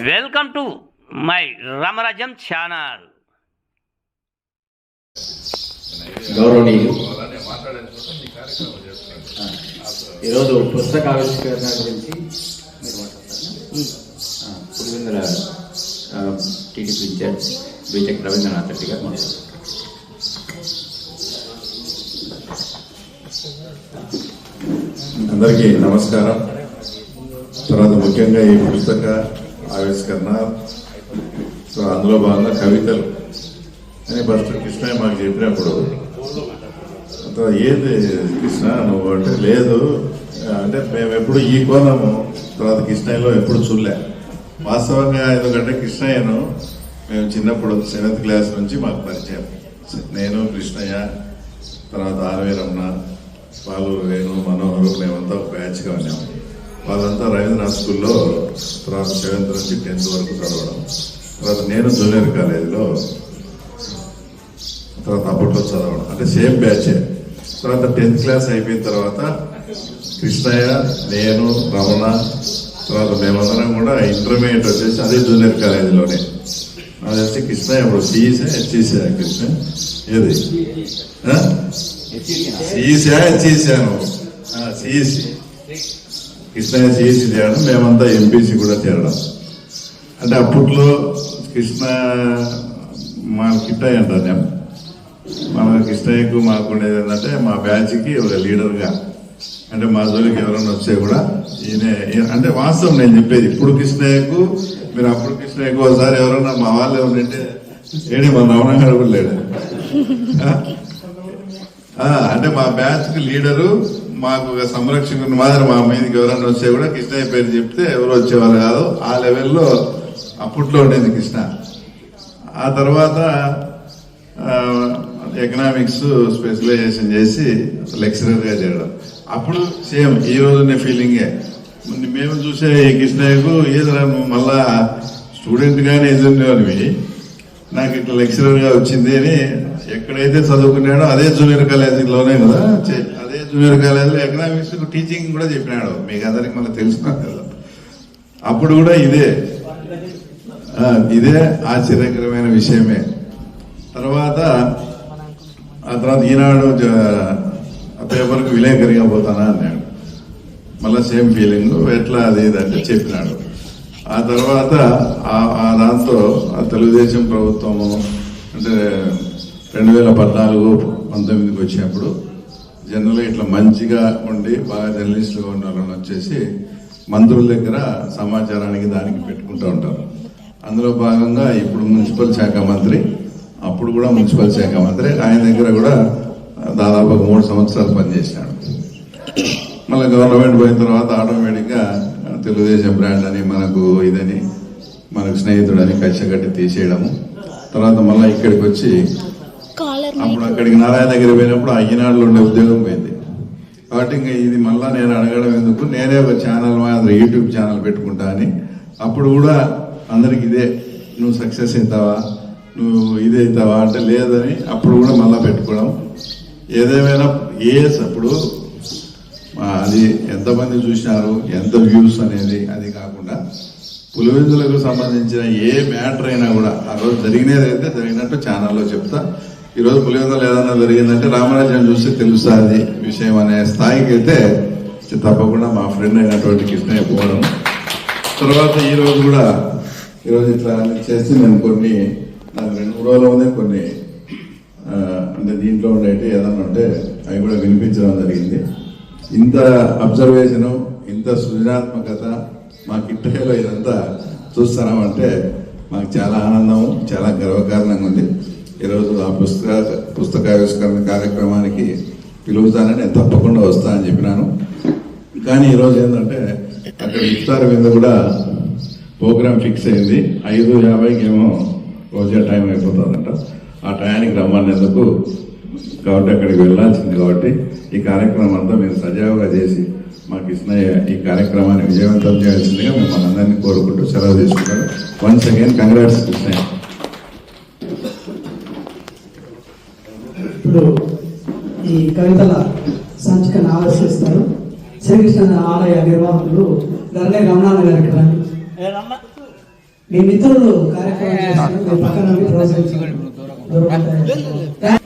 Welcome to my Ramarajyam channel. గౌరవనీయులు, ఈరోజు పుస్తక ఆవిష్కరణ గురించి Pulivendula TDP incharge BTech Ravindranath Reddy garu మాట్లాడుతున్నారు. అందరికీ నమస్కారం. తర్వాత ముఖ్యంగా ఈ పుస్తక ఆవిష్కరణ, సో అందులో భాగంగా కవితలు అని ఫస్ట్ కృష్ణ మాకు చెప్పినప్పుడు ఏంది కృష్ణ నువ్వు అంటే, లేదు అంటే మేము ఎప్పుడు ఈ కోణము తర్వాత కృష్ణయ్యలో ఎప్పుడు చూడలే. వాస్తవంగా ఎందుకంటే కృష్ణయ్యను మేము చిన్నప్పుడు 7th క్లాస్ నుంచి మాకు పరిచయం. నేను, కృష్ణయ్య, తర్వాత ఆర్వీరమ్మ, పాలూరు వేణు, మనోహరు, మేమంతా ఒక బ్యాచ్గా ఉన్నాము. వాళ్ళంతా రవీంద్రనాథ్ స్కూల్లో తర్వాత 7th నుంచి 10th వరకు చదవడం. తర్వాత నేను జూనియర్ కాలేజీలో తర్వాత అప్పట్లో చదవడం, అంటే సేమ్ బ్యాచే. తర్వాత 10th క్లాస్ అయిపోయిన తర్వాత కృష్ణయ్య, నేను, రమణ, తర్వాత మేమందరం కూడా ఇంటర్మీడియట్ వచ్చేసి అదే జూనియర్ కాలేజీలోనే. నాకు తెలిసి కృష్ణయ్య ఇప్పుడు సిఈసా హెచ్ఈసా? కృష్ణ ఏది సిఈసా హెచ్ఈసాను? సిఈసి. కృష్ణయ్య సిఈసి చేయడం, మేమంతా ఎంపీసీ కూడా చేరడం. అంటే అప్పట్లో కృష్ణ మా కిట్టయ్య అంటారు. నేను మన కృష్ణయ్యకు మాకు ఉండేది ఏంటంటే, మా బ్యాచ్కి ఒక లీడర్గా, అంటే మా జోలికి ఎవరైనా వచ్చే కూడా ఈయన అంటే వాస్తవం నేను చెప్పేది. ఇప్పుడు కృష్ణయ్యకు మీరు అప్పుడు కృష్ణయ్యకు ఒకసారి ఎవరైనా మా వాళ్ళు ఎవరంటే ఏడి మన రమణగాడు కూడా లేడు. అంటే మా బ్యాచ్కి లీడరు, మాకు ఒక సంరక్షకుని మాదిరి. మా మీదకి ఎవరైనా వచ్చే కూడా కృష్ణయ్య పేరు చెప్తే ఎవరు వచ్చేవారు కాదు. ఆ లెవెల్లో అప్పట్లో ఉండేది కృష్ణ. ఆ తర్వాత ఎకనామిక్స్ స్పెషలైజేషన్ చేసి లెక్చరర్గా చేయడం. అప్పుడు సేమ్ ఈ రోజునే ఫీలింగే. మేము చూసే ఈ కృష్ణయ్యకు ఏదైనా మళ్ళా స్టూడెంట్ గానే ఎదురునేవాడివి, నాకు ఇట్లా లెక్చరర్గా వచ్చింది అని. ఎక్కడైతే చదువుకున్నాడో అదే జూనియర్ కాలేజీలోనే కదా, అదే జూనియర్ కాలేజీలో ఎకనామిక్స్ టీచింగ్ కూడా చెప్పినాడు. మీకు అందరికి మళ్ళీ తెలుసుకున్నా కదా. అప్పుడు కూడా ఇదే ఆశ్చర్యకరమైన విషయమే. తర్వాత ఈనాడు పేపర్కి విలేకరిగా పోతానా అన్నాడు. మళ్ళీ సేమ్ ఫీలింగ్, ఎట్లా అది ఇదంటే చెప్పినాడు. ఆ తర్వాత దాంతో తెలుగుదేశం ప్రభుత్వము అంటే 2014-19 వచ్చినప్పుడు జనరల్గా ఇట్లా మంచిగా ఉండి బాగా జర్నలిస్టులుగా ఉన్నారని వచ్చేసి మంత్రుల దగ్గర సమాచారానికి దానికి పెట్టుకుంటూ ఉంటారు. అందులో భాగంగా ఇప్పుడు మున్సిపల్ శాఖ మంత్రి, అప్పుడు కూడా మున్సిపల్ శాఖ మంత్రి, ఆయన దగ్గర కూడా దాదాపు 3 సంవత్సరాలు పనిచేసినాడు. మళ్ళీ గవర్నమెంట్ పోయిన తర్వాత ఆటోమేటిక్గా తెలుగుదేశం బ్రాండ్ అని మనకు ఇదని మనకు స్నేహితుడని కచ్చగట్టి తీసేయడము. తర్వాత మళ్ళీ ఇక్కడికి వచ్చి అప్పుడు అక్కడికి నారాయణ దగ్గర పోయినప్పుడు ఆ ఈనాడులో ఉండే ఉద్యోగం పోయింది. కాబట్టి ఇంకా ఇది మళ్ళీ నేను అడగడం ఎందుకు, నేనే ఒక ఛానల్ మాత్రం యూట్యూబ్ ఛానల్ పెట్టుకుంటా అని. అప్పుడు కూడా అందరికి ఇదే, నువ్వు సక్సెస్ అవుతావా, నువ్వు ఇది అవుతావా అంటే లేదని అప్పుడు కూడా మళ్ళీ పెట్టుకోవడం. ఏదేమైనా అప్పుడు అది ఎంతమంది చూసినారు, ఎంత వ్యూస్ అనేది అది కాకుండా పులివెందులకు సంబంధించిన ఏ మ్యాటర్ అయినా కూడా ఆ రోజు జరిగినది అయితే జరిగినట్టు ఛానల్లో చెప్తా. ఈరోజు పులివెందులు ఏదైనా జరిగిందంటే రామరాజ్యం చూస్తే తెలుస్తుంది విషయం అనే స్థాయికి అయితే తప్పకుండా మా ఫ్రెండ్ అయినటువంటి కృష్ణయ్య పోవడం. తర్వాత ఈరోజు ఇట్లా చేసి నేను కొన్ని నాకు 2-3 రోజుల్లోనే కొన్ని అంటే దీంట్లో ఉండేవి ఏదన్నా ఉంటే అవి కూడా వినిపించడం జరిగింది. ఇంత అబ్జర్వేషను, ఇంత సృజనాత్మకత మా కిట్టయ్యలో ఇదంతా చూస్తున్నామంటే మాకు చాలా ఆనందం, చాలా గర్వకారణంగా ఉంది. ఈరోజు ఆ పుస్తకావిష్కరణ కార్యక్రమానికి పిలుపుతానని నేను తప్పకుండా వస్తా అని చెప్పినాను. కానీ ఈరోజు ఏంటంటే అక్కడ ఇఫ్తార్ మీద కూడా ప్రోగ్రామ్ ఫిక్స్ అయింది. 5:50కి ఏమో రోజా టైం అయిపోతుందంట. ఆ టయానికి రమ్మనేందుకు కాబట్టి అక్కడికి వెళ్ళాల్సింది. కాబట్టి ఈ కార్యక్రమం అంతా మీరు సజావుగా చేసి మా కృష్ణయ్య ఈ కార్యక్రమాన్ని విజయవంతం చేయాల్సిందిగా మిమ్మల్ని అందరినీ కోరుకుంటూ సెలవు తీసుకుంటాను. Once again congrats Krishnaiah. ఇప్పుడు ఈ కవితల సంచికను ఆవిష్కరిస్తారు శ్రీకృష్ణ ఆలయ నిర్వాహకులు ధరణి రమణాన్న గారికి. మీ మిత్రులు కార్యక్రమం చేస్తున్నారు, మీ పక్కన ఉండి ప్రోత్సహించండి. దూరం ఉంటాయి.